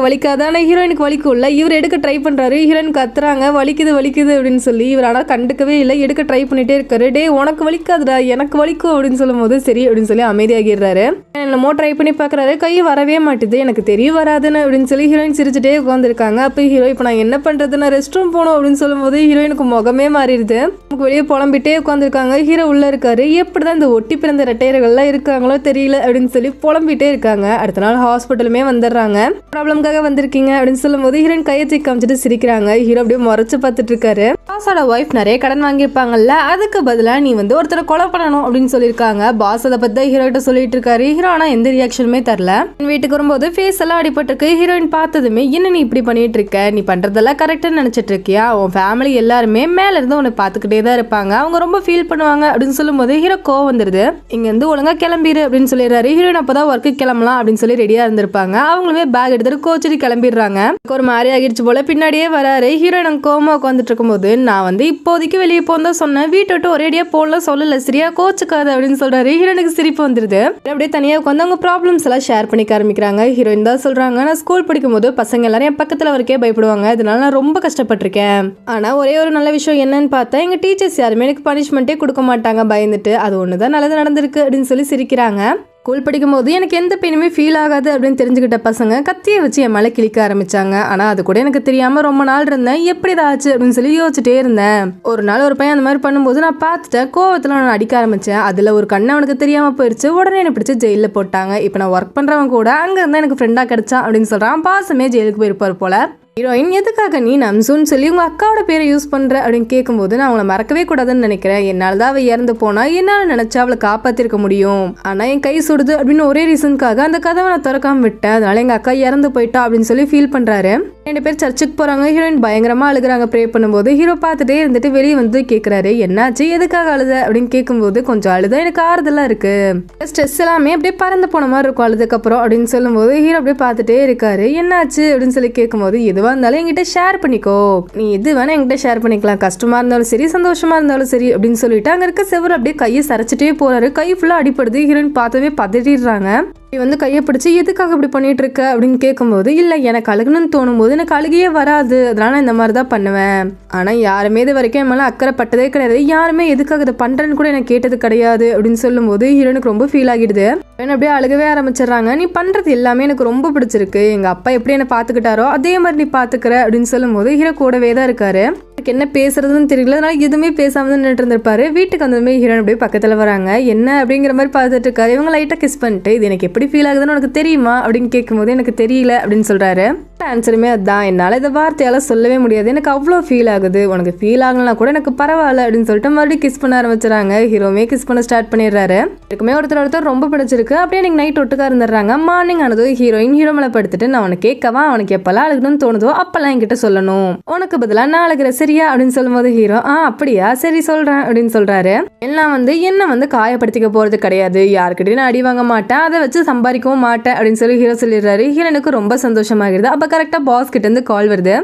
வலிக்காதான ஹீரோயினுக்கு வலிக்கும்ல, இவர் எடுக்க ட்ரை பண்றாரு. ஹீரோயின் கத்துறாங்க வலிக்குது அப்படின்னு சொல்லி. இவர் ஆனா கண்டுக்கவே இல்லை, எடுக்க ட்ரை பண்ணிட்டே இருக்காரு. டே உனக்கு வலிக்காதுடா எனக்கு வலிக்கும் அப்படின்னு சொல்லும் போது சரி அப்படின்னு சொல்லி அமைதியாகிடுறாரு. என்னமோ ட்ரை பண்ணி பாக்குறாரு, கை வரவே மாட்டுது, எனக்கு தெரிய வராதுன்னு அப்படின்னு சொல்லி ஹீரோயின் சிரிச்சுட்டே உட்காந்துருக்காங்க. அப்ப ஹீரோ இப்ப நான் என்ன பண்றது, நான் ரெஸ்ட் ரூம் போகணும் அப்படின்னு சொல்லும் போது ஹீரோயினுக்கு முகமே மாறிடுது. வெளியே புலம்பிட்டே உட்காந்துருக்காங்க. ஹீரோ உள்ள இருக்காரு. எப்படிதான் இந்த ஒட்டி பிறந்த ரெட்டையர்கள்லாம் இருக்காங்களோ தெரியல அப்படின்னு சொல்லி புலம்பிட்டே இருக்காங்க. அடுத்த நாள் ஹாஸ்பிட்டலுமே வந்துடுறாங்க. ப்ராப்ளம்காக வந்திருக்கீங்க அப்படின்னு சொல்லும் போது ஹீரோயின் கையை தூக்கி காமிச்சிட்டு சிரிக்கிறாங்க. ஹீரோ அப்படியே முறைச்சு பார்த்துட்டு இருக்காரு. பாஸோட ஒய்ஃப் நிறைய கடன் வாங்கியிருப்பாங்கல்ல, அதுக்கு பதிலாக நீ வந்து ஒருத்தரை கொலை பண்ணணும் அப்படின்னு சொல்லியிருக்காங்க. பாஸ் அதை பத்தி ஹீரோ கிட்ட சொல்லிட்டு இருக்காரு. ஹீரோ ஆனா எந்த ரியாக்ஷனுமே தரல. வீட்டுக்கு வரும்போது ஃபேஸ் எல்லாம் அடிபட்டிருக்கு. ஹீரோயின் பார்த்ததுமே என்ன நீ இப்படி பண்ணிட்டு இருக்க, நீ பண்றதெல்லாம் கரெக்டா நினைச்சிட்டு இருக்கியா, உன் ஃபேமிலி எல்லாருமே மேல இருந்து உன்னை பார்த்துக்கிட்டே தான் இருப்பாங்க, அவங்க ரொம்ப ஃபீல் பண்ணுவாங்க அப்படின்னு சொல்லும் போது ஹீரோ கோவம் வந்துருது. இங்க இருந்து ஒழுங்கா கிளம்பிடு அப்படின்னு சொல்லிடுறாரு. ஹீரோயின் அப்பதான் ஒர்க்கு கிளம்பலாம் அப்படின்னு சொல்லி ரெடியா இருந்திருப்பாங்க. அவங்களுமே பேக் எடுத்துட்டு கோச்சிட்டு கிளம்பிடுறாங்க. ஒரு மாதிரி ஆகிடுச்சு போல பின்னாடியே வராரு. ஹீரோயின் கோவமா உட்காந்துட்டு இருக்கும்போது நான் வந்து இப்போதைக்கு வெளியே போந்தா சொன்னேன், வீட்டை விட்டு ஒரேடியா போடலாம் சொல்லல, சரியா கோச்சுக்காது அப்படின்னு சொல்றாரு. ஹீரோனுக்கு சிரிப்பு வந்துருது. அப்படியே தனியா உட்காந்து அவங்க ப்ராப்ளம்ஸ் எல்லாம் ஷேர் பண்ணிக்க ஆரம்பிக்கிறாங்க. ஹீரோயின் தான் சொல்றாங்க, நான் ஸ்கூல் படிக்கும் போது பசங்க எல்லாரும் என் பக்கத்துல வரைக்கே பயப்படுவாங்க, இதனால நான் ரொம்ப கஷ்டப்பட்டிருக்கேன். ஆனா ஒரே ஒரு நல்ல விஷயம் என்னன்னு பார்த்தா எங்க டீச்சர்ஸ் யாருமே எனக்கு பனிஷ்மெண்ட்டே கொடுக்க மாட்டாங்க பயந்துட்டு, அது ஒண்ணுதான் நல்லது நடந்திருக்கு அப்படின்னு சொல்லி சிரிக்கிறாங்க. ஸ்கூல் படிக்கும்போது எனக்கு எந்த பெயினுமே ஃபீல் ஆகாது அப்படின்னு தெரிஞ்சுக்கிட்ட பசங்க கத்தியை வச்சு என் மேலே கிழிக்க ஆரம்பிச்சாங்க. ஆனால் அது கூட எனக்கு தெரியாமல் ரொம்ப நாள் இருந்தேன். எப்படி ஆச்சு அப்படின்னு சொல்லி யோசிச்சுட்டே இருந்தேன். ஒரு நாள் ஒரு பையன் அந்த மாதிரி பண்ணும்போது நான் பார்த்துட்டேன். கோவத்தில் நான் அடிக்க ஆரம்பித்தேன். அதில் ஒரு கண்ணை அவனுக்கு தெரியாமல் போயிடுச்சு. உடனே என்னை பிடிச்சி ஜெயிலில் போட்டாங்க. இப்போ நான் ஒர்க் பண்ணுறவன் கூட அங்கே இருந்தால் எனக்கு ஃப்ரெண்டாக கிடைச்சான் அப்படின்னு சொல்கிறான். பாசமே ஜெயிலுக்கு போயிருப்பார் போல. ஹீரோயின் எதுக்காக நீ நம்சுன்னு சொல்லி உங்கள் அக்காவோட பேரை யூஸ் பண்ணுற அப்படின்னு கேட்கும்போது நான் அவளை மறக்கவே கூடாதுன்னு நினைக்கிறேன். என்னால் தான் அவள் இறந்து போனால் என்னால் நினச்சா அவளை காப்பாற்றிருக்க முடியும். ஆனால் என் கை சுடுது அப்படின்னு ஒரே ரீசனுக்காக அந்த கதவை நான் திறக்காமல் விட்டேன். அதனால எங்கள் அக்கா இறந்து போயிட்டா அப்படின்னு சொல்லி ஃபீல் பண்ணுறாரு. 2 பேர் சர்ச்சுக்கு போகிறாங்க. ஹீரோயின் பயங்கரமாக அழுகிறாங்க ப்ரே பண்ணும்போது. ஹீரோ பார்த்துட்டே இருந்துட்டு வெளியே வந்து கேட்குறாரு, என்னாச்சு எதுக்காக அழுத அப்படின்னு கேட்கும்போது கொஞ்சம் அழுதா எனக்கு ஆறுதலாக இருக்குது. ஸ்ட்ரெஸ் எல்லாமே அப்படியே பறந்து போன மாதிரி இருக்கும் அழுதுக்கப்புறம் அப்படின்னு சொல்லும்போது ஹீரோ அப்படியே பார்த்துட்டே இருக்காரு. என்னாச்சு அப்படின்னு சொல்லி கேட்கும்போது எதுவாக இருந்தாலும் என்கிட்ட ஷேர் பண்ணிக்கோ, நீ எது வேணா என்கிட்ட ஷேர் பண்ணிக்கலாம், கஷ்டமா இருந்தாலும் சரி சந்தோஷமா இருந்தாலும் சரி அப்படின்னு சொல்லிட்டு அங்கே இருக்க செவர் அப்படியே கையை சரைச்சிட்டே போறாரு. கை ஃபுல்லாக அடிப்படுது. ஹீரோயின் பார்த்தவே பதறிடுறாங்க. நீ வந்து கையை பிடிச்சி எதுக்காக இப்படி பண்ணிட்டு இருக்க அப்படின்னு கேட்கும்போது இல்லை எனக்கு அழுகணும்னு தோணும் போது எனக்கு அழுகையே வராது, அதனால நான் இந்த மாதிரி தான் பண்ணுவேன். ஆனால் யாருமே இது வரைக்கும் என் மேலே அக்கறை பட்டதே கிடையாது. யாருமே எதுக்காக இதை பண்ணுறேன்னு கூட எனக்கு கேட்டது கிடையாது அப்படின்னு சொல்லும்போது ஹீரோனுக்கு ரொம்ப ஃபீல் ஆகிடுது. அப்படியே அழுகவே ஆரம்பிச்சிடுறாங்க. நீ பண்ணுறது எல்லாமே எனக்கு ரொம்ப பிடிச்சிருக்கு. எங்கள் அப்பா எப்படி என்னை பார்த்துக்கிட்டாரோ அதே மாதிரி நீ பார்த்துக்கிற அப்படின்னு சொல்லும்போது ஹீரோ கூடவே தான் இருக்காரு. எனக்கு என்ன பேசுறதுன்னு தெரியல, அதனால எதுவுமே பேசாம தான் நின்றுட்டு இருந்திருப்பாரு. வீட்டுக்கு வந்ததுமே ஹீரோன் அப்படியே பக்கத்தில் வராங்க. என்ன அப்படிங்கிற மாதிரி பார்த்துட்டு இருக்காரு. இவங்க லைட்டாக கிஸ் பண்ணிட்டு இது எனக்கு எப்படி ஃபீல் ஆகுதுன்னு உனக்கு தெரியுமா அப்படின்னு கேட்கும்போது எனக்கு தெரியல அப்படின்னு சொல்றாரு. ஆன்சருமே அதுதான், என்னால் இதை வார்த்தையால சொல்லவே முடியாது, எனக்கு அவ்வளோ ஃபீல் ஆகுது, உனக்கு ஃபீல் ஆகலாம் கூட எனக்கு பரவாயில்ல அப்படின்னு சொல்லிட்டு மறுபடியும் கிஸ் பண்ண ஆரம்பிச்சுறாங்க. ஹீரோமே கிஸ் பண்ண ஸ்டார்ட் பண்ணிடுறாரு. இருக்குமே ஒருத்தர் ரொம்ப பிடிச்சிருக்கு. அப்படியே எனக்கு நைட் ஒட்டுக்கா இருந்துடுறாங்க. மார்னிங் ஆனதோ ஹீரோயின் ஹீரோ மேலே படுத்துட்டு நான் உனக்கு கேட்கவா, அவனுக்கு எப்பெல்லாம் அழுகணும்னு தோணுதோ அப்பெல்லாம் என்கிட்ட சொல்லணும், உனக்கு பதிலாக நான் அழுகிறேன் சரியா அப்படின்னு சொல்லும்போது ஹீரோ அப்படியா சரி சொல்றேன் அப்படின்னு சொல்றாரு. எல்லாம் என்ன வந்து காயப்படுத்திக்க போறது கிடையாது, யாருக்கிட்டையும் நான் அடி வாங்க மாட்டேன், அதை வச்சு சம்பாதிக்கவும் மாட்டேன் அப்படின்னு சொல்லி ஹீரோ சொல்லிடுறாரு. ஹீரோனுக்கு ரொம்ப சந்தோஷமாகிடுது. அப்ப கரெக்டா பாஸ் கிட்ட இருந்து கால் வருது.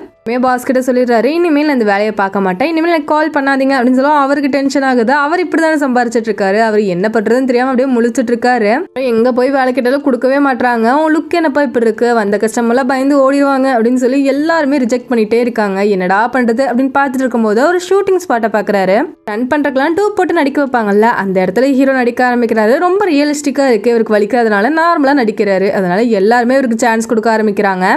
பாஸ் கிட்ட சொல்லிடுறாரு, இனிமேல் அந்த வேலையை பார்க்க மாட்டேன், இனிமேல் எனக்கு கால் பண்ணாதீங்க அப்படின்னு சொல்லுவோம். அவருக்கு டென்ஷன் ஆகுது. அவர் இப்படிதானே சம்பாரிச்சிட்டு இருக்காரு, அவர் என்ன பண்றதுன்னு தெரியாம அப்படியே முழிச்சிட்டு இருக்காரு. எங்க போய் வேலை கிட்டாலும் கொடுக்கவே மாட்டாங்க. உன் லுக் என்னப்பா இப்படி இருக்கு, வந்த கஸ்டமர்லாம் பயந்து ஓடிடுவாங்க அப்படின்னு சொல்லி எல்லாருமே ரிஜெக்ட் பண்ணிட்டே இருக்காங்க. என்னடா பண்றது அப்படின்னு பார்த்துட்டு இருக்கும்போது ஒரு ஷூட்டிங் ஸ்பாட்டை பாக்குறாரு. ரன் பண்றதுக்கெல்லாம் டூப் போட்டு நடிக்க வைப்பாங்கல்ல, அந்த இடத்துல ஹீரோ நடிக்க ஆரம்பிக்கிறாரு. ரொம்ப ரியலிஸ்டிக்கா இருக்கு, இவருக்கு வலிக்காதனால நார்மலா நடிக்கிறாரு. அதனால எல்லாருமே இவருக்கு சான்ஸ் கொடுக்க ஆரம்பிக்கிறாங்க.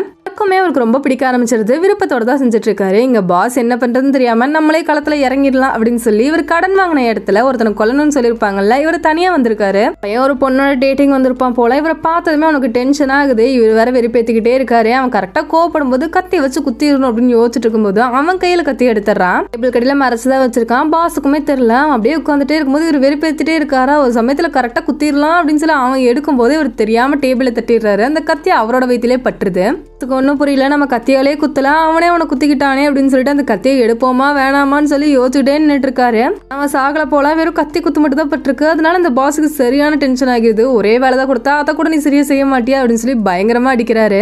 அவருக்கு ரொம்ப பிடிக்க ஆரம்பிச்சிருது. விருப்பத்தோட தான் செஞ்சுட்டு இருக்காரு. இங்க பாஸ் என்ன பண்றதுன்னு தெரியாம நம்மளே களத்துல இறங்கிடலாம் அப்படின்னு சொல்லி இவர் கடன் வாங்கின இடத்துல ஒருத்தனை கொல்லணும்னு சொல்லியிருப்பாங்கல்ல, இவர் தனியா வந்திருக்காரு. பையன் ஒரு பொண்ணோட டேட்டிங் வந்திருப்பான் போல. இவரை பார்த்ததுமே அவனுக்கு டென்ஷன் ஆகுது. இவர் வேற வெறுப்பேத்திக்கிட்டே இருக்காரு. அவன் கரெக்டா கோவப்படும் போது கத்தி வச்சு குத்திடணும் அப்படின்னு யோசிச்சுட்டு இருக்கும்போது அவன் கையில கத்தி எடுத்துறான். டேபிள் கடையில மறைச்சுதான் வச்சிருக்கான். பாஸுக்குமே தெரியல. அவன் அப்படியே உட்காந்துட்டே இருக்கும்போது இவர் வெறுப்பேத்திட்டே இருக்காரா. ஒரு சமயத்துல கரெக்டா குத்திடலாம் அப்படின்னு சொல்லி அவன் எடுக்கும் போது இவர் தெரியாம டேபிள தட்டிடுறாரு. அந்த கத்தி அவரோட வயிற்றிலே பட்டுருது. ஒன்னும் புரியல, நம்ம கத்தியாலே குத்தலாம், அவனே அவனை குத்திக்கிட்டானே அப்படின்னு சொல்லிட்டு அந்த கத்தியை எடுப்போமா வேணாமான்னு சொல்லி யோசிச்சுட்டே நின்றுட்டு இருக்காரு. அவன் சாகல போல, வெறும் கத்தி குத்து மட்டும் தான் பட்டிருக்கு. அதனால அந்த பாஸுக்கு சரியான டென்ஷன் ஆகிடுது. ஒரே வேலை தான் கொடுத்தா அதை கூட நீ சரியா செய்ய மாட்டியா அப்படின்னு சொல்லி பயங்கரமா அடிக்கிறாரு.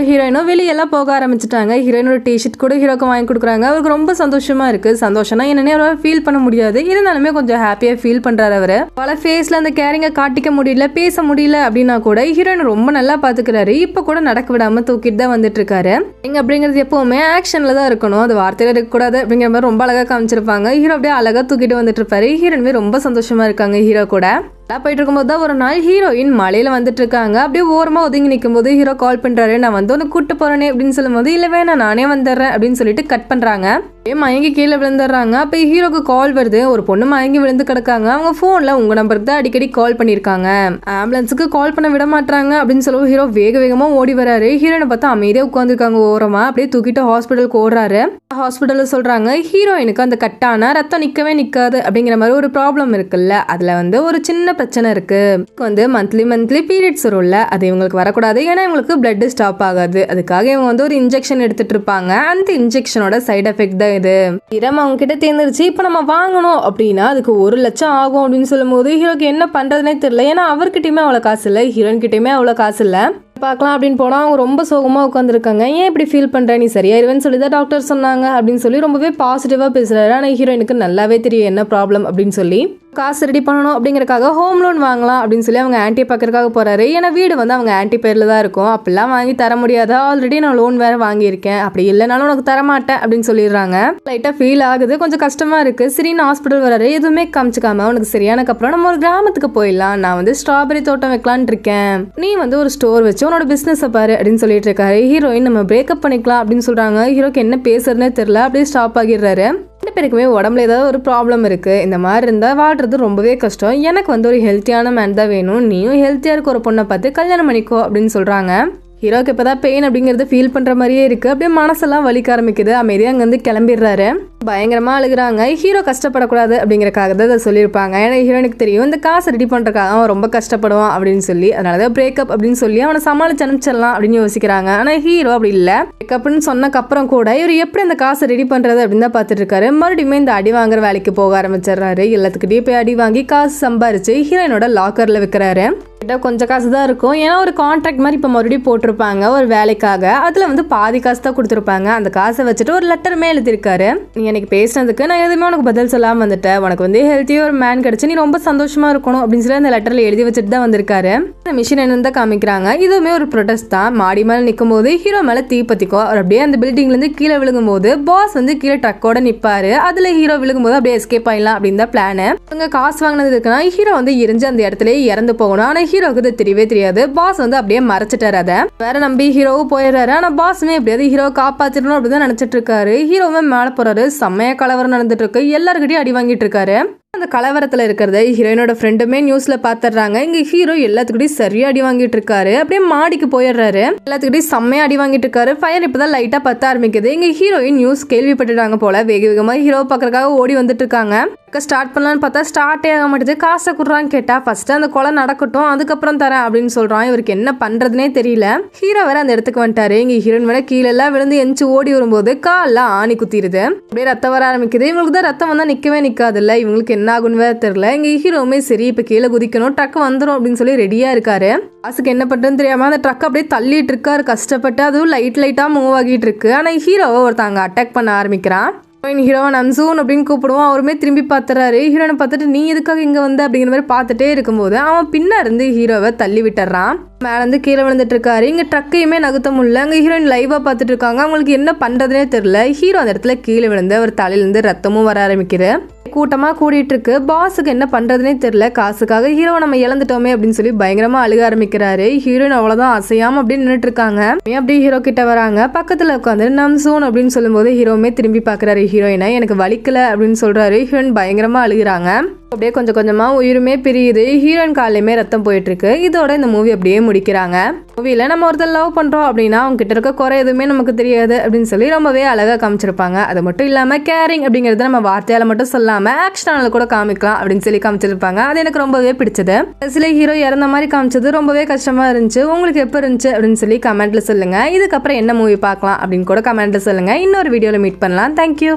ஹீரோயினும் வெளியெல்லாம் போக ஆரம்பிச்சுட்டாங்க. ஹீரோயினோட டிஷர்ட் கூட ஹீரோக்கு வாங்கி கொடுக்குறாங்க. அவருக்கு ரொம்ப சந்தோஷமா இருக்கு. சந்தோஷம்னா என்னன்னே அவரால் ஃபீல் பண்ண முடியாது, இருந்தாலுமே கொஞ்சம் ஹாப்பியா ஃபீல் பண்றாரு. அவரு பல ஃபேஸ்ல அந்த கேரிங்க காட்டிக்க முடியல, பேச முடியல அப்படின்னா கூட ஹீரோயின் ரொம்ப நல்லா பாத்துக்கிறாரு. இப்ப கூட நடக்க விடாம தூக்கிட்டு தான் வந்துட்டு இருக்காரு. இங்க அப்படிங்கிறது எப்பவுமே ஆக்ஷன்ல தான் இருக்கணும், அது வார்த்தையில இருக்கக்கூடாது அப்படிங்கிற மாதிரி ரொம்ப அழகா காமிச்சிருப்பாங்க. ஹீரோ அப்படியே அழகா தூக்கிட்டு வந்துட்டு இருப்பாரு. ஹீரோயினுமே ரொம்ப சந்தோஷமா இருக்காங்க ஹீரோ கூட. போயிட்டு இருக்கும்போது தான் ஒரு நாள் ஹீரோயின் மலையில வந்துட்டு இருக்காங்க. அப்படியே ஓரமா ஒதுங்கி நிற்கும் போது ஹீரோ கால் பண்றாரு, நான் வந்து உனக்கு கூட்டு போறேனே அப்படின்னு சொல்லும் போது இல்ல வேணாம் நானே வந்துடுறேன் அப்படின்னு சொல்லிட்டு கட் பண்றாங்க. மயங்கி கீழே விழுந்துடுறாங்க. அப்ப ஹீரோக்கு கால் வருது. ஒரு பொண்ணு மயங்கி விழுந்து கிடக்காங்க. அவங்க போன்ல உங்க நம்பருக்கு தான் அடிக்கடி கால் பண்ணிருக்காங்க, ஆம்புலன்ஸுக்கு கால் பண்ண விட மாட்டாங்க அப்படின்னு சொல்லுவோம். ஹீரோ வேக வேகமா ஓடி வராரு. ஹீரோனை பார்த்தா அமைதியா உட்காந்துருக்காங்க ஓரமா. அப்படியே தூக்கிட்டு ஹாஸ்பிட்டலுக்கு ஓடுறாரு. ஹாஸ்பிட்டல்ல சொல்றாங்க ஹீரோயினுக்கு அந்த கட்டான ரத்தம் நிக்கவே நிக்காது அப்படிங்கிற மாதிரி ஒரு ப்ராப்ளம் இருக்குல்ல, அதுல வந்து ஒரு சின்ன பிரச்சனை இருக்கு. வந்து மந்த்லி பீரியட்ஸ் வரும்ல, அது இவங்களுக்கு வரக்கூடாது, ஏன்னா இவங்களுக்கு பிளட் ஸ்டாப் ஆகாது. அதுக்காக இவங்க வந்து ஒரு இன்ஜெக்ஷன் எடுத்துட்டு இருப்பாங்க. அந்த இன்ஜெக்ஷனோட சைடு எஃபெக்ட் தான் இது. இரம் அவங்க கிட்ட தேர்ந்துருச்சு. இப்ப நம்ம வாங்கணும் அப்படின்னா அதுக்கு 1 லட்சம் ஆகும் அப்படின்னு சொல்லும் போது ஹீரோக்கு என்ன பண்றதுனே தெரியல. ஏன்னா அவர்கிட்டயுமே அவ்வளவு காசு இல்ல, ஹீரோயின் கிட்டயுமே அவ்வளவு காசு இல்ல. பார்க்கலாம் அப்படின்னு போனா அவங்க ரொம்ப சோகமா உட்காந்துருக்காங்க. ஏன் இப்படி ஃபீல் பண்ற, நீ சரியாயிருவேன்னு சொல்லி தான் டாக்டர் சொன்னாங்க அப்படின்னு சொல்லி ரொம்பவே பாசிட்டிவா பேசுறாரு. ஆனா ஹீரோயினுக்கு நல்லாவே தெரியும் என்ன ப்ராப்ளம் அப்படின்னு சொல்லி. காசு ரெடி பண்ணணும் அப்படிங்கறக்காக ஹோம் லோன் வாங்கலாம் அப்படின்னு சொல்லி அவங்க ஆன்ட்டி பார்க்கறதுக்காக போறாரு. ஏன்னா வீடு வந்து அவங்க ஆன்ட்டி பேர்ல தான் இருக்கும். அப்படிலாம் வாங்கி தர முடியாது, ஆல்ரெடி நான் லோன் வேற வாங்கியிருக்கேன், அப்படி இல்லைனாலும் உனக்கு தரமாட்டேன் அப்படின்னு சொல்லிடுறாங்க. லைட்டா ஃபீல் ஆகுது, கொஞ்சம் கஷ்டமா இருக்கு. சரின்னு ஹாஸ்பிட்டல் வராரு. எதுவுமே காமிச்சுக்காம உனக்கு சரியானக்கு அப்புறம் நம்ம ஒரு கிராமத்துக்கு போயிடலாம், நான் வந்து ஸ்ட்ராபெரி தோட்டம் வைக்கலான்னு இருக்கேன், நீ வந்து ஒரு ஸ்டோர் வச்சு உன்னோட பிசினஸ் பாரு அப்படின்னு சொல்லிட்டு இருக்காரு. ஹீரோயின் நம்ம பிரேக்கப் பண்ணிக்கலாம் அப்படின்னு சொல்றாங்க. ஹீரோக்கு என்ன பேசுறதுனே தெரியல, அப்படியே ஸ்டாப் ஆகிடுறாரு. ரெண்டு பேருக்குமே உடம்புல ஏதாவது ஒரு ப்ராப்ளம் இருக்கு, இந்த மாதிரி இருந்தால் வாழ்றது ரொம்பவே கஷ்டம், எனக்கு வந்து ஒரு ஹெல்த்தியான மேன் தான் வேணும், நீயும் ஹெல்த்தியாக இருக்க ஒரு பொண்ணை பார்த்து கல்யாணம் பண்ணிக்கோ அப்படின்னு சொல்கிறாங்க. ஹீரோக்கு இப்போதான் பெயின் அப்படிங்கிறது ஃபீல் பண்ணுற மாதிரியே இருக்குது. அப்படியே மனசெல்லாம் வலிக்க ஆரம்பிக்குது. அமைதியாக அங்கேருந்து கிளம்பிடுறாரு. பயங்கரமாக அழுகுறாங்க. ஹீரோ கஷ்டப்படக்கூடாது அப்படிங்கிறக்காக தான் அதை சொல்லியிருப்பாங்க. ஏன்னா ஹீரோனுக்கு தெரியும் இந்த காசை ரெடி பண்ணுறக்காக அவன் ரொம்ப கஷ்டப்படுவான் அப்படின்னு சொல்லி, அதனால தான் பிரேக்கப் அப்படின்னு சொல்லி அவனை சமாளிச்சு அனுப்பிச்சிடலாம் அப்படின்னு யோசிக்கிறாங்க. ஆனால் ஹீரோ அப்படி இல்லை. பிரேக்கப்னு சொன்னக்கப்புறம் கூட இவர் எப்படி அந்த காசை ரெடி பண்ணுறது அப்படின்னு தான் பார்த்துட்டு இருக்காரு. மறுபடியுமே இந்த அடி வாங்குற வேலைக்கு போக ஆரம்பிச்சிடுறாரு. எல்லாத்துக்கிட்டே போய் அடி வாங்கி காசு சம்பாரிச்சு ஹீரோயினோட லாக்கரில் வைக்கிறாரு. கொஞ்சம் காசு தான் இருக்கும், ஏன்னா ஒரு கான்ட்ராக்ட் மாதிரி இப்போ மறுபடியும் போட்டிருப்பாங்க ஒரு வேலைக்காக. அதில் வந்து பாதி காசு தான் கொடுத்துருப்பாங்க. அந்த காசை வச்சுட்டு ஒரு லெட்டருமே எழுதியிருக்காரு. நீ எனக்கு பேசினதுக்கு நான் எதுவுமே உனக்கு பதில் சொல்லாமல் வந்துட்டேன், உனக்கு வந்து ஹெல்த்தியாக ஒரு மேன் கிடச்சி நீ ரொம்ப சந்தோஷமா இருக்கணும் அப்படின்னு சொல்லி அந்த லெட்டரில் எழுதி வச்சுட்டு தான் வந்திருக்காரு. இந்த மிஷின் என்ன தான் காமிக்கிறாங்க. இதுவுமே ஒரு ப்ரொடெஸ்ட் தான். மாடி மேலே நிற்கும் போது ஹீரோ மேலே தீ பற்றிக்கும். அவர் அப்படியே அந்த பில்டிங்லேருந்து கீழே விழுகும் போது பாஸ் வந்து கீழே ட்ரக்கோட நிற்பாரு. அதில் ஹீரோ விழுகும் போது அப்படியே எஸ்கேப் ஆயிடலாம் அப்படின்னு தான் பிளான். இவங்க காசு வாங்கினது இருக்குன்னா ஹீரோ வந்து எரிஞ்சு அந்த இடத்துல இறந்து போகணும். ஆனால் ஹீரோக்கு இது தெரியவே தெரியாது. பாஸ் வந்து அப்படியே மறைச்சிட்டாரு. அதை வேற நம்பி ஹீரோவும் போயிடுறாரு. ஆனா பாஸுமே எப்படியாவது ஹீரோ காப்பாத்திடணும் அப்படிதான் நினைச்சிட்டு இருக்காரு. ஹீரோவே மேல போறாரு. செம்மையா கலவரம் நடந்துட்டு இருக்கு. எல்லாருக்கிட்டையும் அடி வாங்கிட்டு இருக்காரு. அந்த கலவரத்துல இருக்கிறத ஹீரோயினோட ஃப்ரெண்டுமே நியூஸ்ல பாத்துறாங்க. இங்க ஹீரோ எல்லாத்துக்கிட்டையும் சரியா அடி வாங்கிட்டு இருக்காரு. அப்படியே மாடிக்கு போயிடுறாரு. எல்லாத்துக்கிட்டையும் செம்மையா அடி வாங்கிட்டு இருக்காரு. ஃபயர் இப்பதான் லைட்டா பத்த ஆரம்பிக்குது. இங்க ஹீரோயின் நியூஸ் கேள்விப்பட்டுட்டாங்க போல. வேக வேகமா ஹீரோ பாக்குறதுக்காக ஓடி வந்துட்டு இருக்காங்க. ஸ்டார்ட் பண்ணலான்னு பார்த்தா ஸ்டார்ட்டே ஆக மாட்டேது. காசை குடுறான்னு கேட்டா ஃபர்ஸ்ட் அந்த கொலை நடக்கட்டும் அதுக்கப்புறம் தரேன் அப்படின்னு சொல்றான். இவருக்கு என்ன பண்றதுனே தெரியல. ஹீரோ வேற அந்த இடத்துக்கு வந்துட்டாரு. இங்க ஹீரோயின் வேற கீழே எல்லாம் விழுந்து எஞ்சி ஓடி வரும்போது கால்லாம் ஆணி குத்திடுது. அப்படியே ரத்தம் வர ஆரம்பிக்குது. இவங்களுக்கு தான் ரத்தம் வந்தா நிக்கவே நிக்காது இல்ல, இவங்களுக்கு என்ன ஆகுன்னு வேற தெரியல. இங்க ஹீரோவுமே சரி இப்ப கீழே குதிக்கணும், ட்ரக் வந்துடும் அப்படின்னு சொல்லி ரெடியா இருக்காரு. காசுக்கு என்ன பண்றதுன்னு தெரியாம அந்த ட்ரக் அப்படியே தள்ளிட்டு இருக்காரு கஷ்டப்பட்டு. அதுவும் லைட்டா மூவ் ஆகிட்டு இருக்கு. ஆனா ஹீரோவை ஒருத்தங்க அட்டாக் பண்ண ஆரம்பிக்கிறான். ஹீரோவன் அம்சூன் அப்படின்னு கூப்பிடுவோம். அவருமே திரும்பி பார்த்துறாரு. ஹீரோனை பார்த்துட்டு நீ எதுக்காக இங்க வந்த அப்படிங்கிற மாதிரி பார்த்துட்டே இருக்கும்போது அவன் பின்னா இருந்து ஹீரோவை தள்ளி விட்டுறான். மேல இருந்து கீழே விழுந்துட்டு இருக்காரு. இங்க ட்ரக்கையுமே நகர்த்த முடியல. அங்க ஹீரோயின் லைவா பார்த்துட்டு இருக்காங்க. அவங்களுக்கு என்ன பண்றதுனே தெரியல. ஹீரோ அந்த இடத்துல கீழே விழுந்து அவர் தலையிலிருந்து ரத்தமும் வர ஆரம்பிக்குது. கூட்டமா கூடிட்டு இருக்கு. பாஸுக்கு என்ன பண்றதுனே தெரியல. காசுக்காக ஹீரோவை நம்ம இழந்துட்டோமே அப்படின்னு சொல்லி பயங்கரமா அழுக ஆரம்பிக்கிறாரு. ஹீரோயின் அவ்வளவுதான் அசையாம அப்படின்னு நின்றுட்டு இருக்காங்க. அப்படியே ஹீரோ கிட்ட வராங்க. பக்கத்துல உட்காந்து நம்சூன் அப்படின்னு சொல்லும் போது ஹீரோவுமே திரும்பி பாக்குறாரு ஹீரோயினை. எனக்கு வலிக்கல அப்படின்னு சொல்றாரு. ஹீரோயின் பயங்கரமா அழுகிறாங்க. அப்படியே கொஞ்சம் கொஞ்சமா உயிருமே பிரியுது. ஹீரோயின் காலையுமே ரத்தம் போயிட்டு இருக்கு. இதோட இந்த மூவி அப்படியே முடிக்கிறாங்க. மூவில நம்ம ஒருத்தர் லவ் பண்றோம் அப்படின்னா அவங்க கிட்ட இருக்க குறை எதுவுமே நமக்கு தெரியாது அப்படின்னு சொல்லி ரொம்பவே அழகா காமிச்சிருப்பாங்க. அது மட்டும் இல்லாம கேரிங் அப்படிங்கறத நம்ம வார்த்தையால மட்டும் சொல்லாம ஆக்ஷனால கூட காமிக்கலாம் அப்படின்னு சொல்லி காமிச்சிருப்பாங்க. அது எனக்கு ரொம்பவே பிடிச்சது. சில ஹீரோ இறந்த மாதிரி காமிச்சது ரொம்பவே கஷ்டமா இருந்துச்சு. உங்களுக்கு எப்ப இருந்துச்சு அப்படின்னு சொல்லி கமெண்ட்ல சொல்லுங்க. இதுக்கப்புறம் என்ன மூவி பார்க்கலாம் அப்படின்னு கூட கமெண்ட்ல சொல்லுங்க. இன்னொரு வீடியோல மீட் பண்ணலாம். தேங்க்யூ.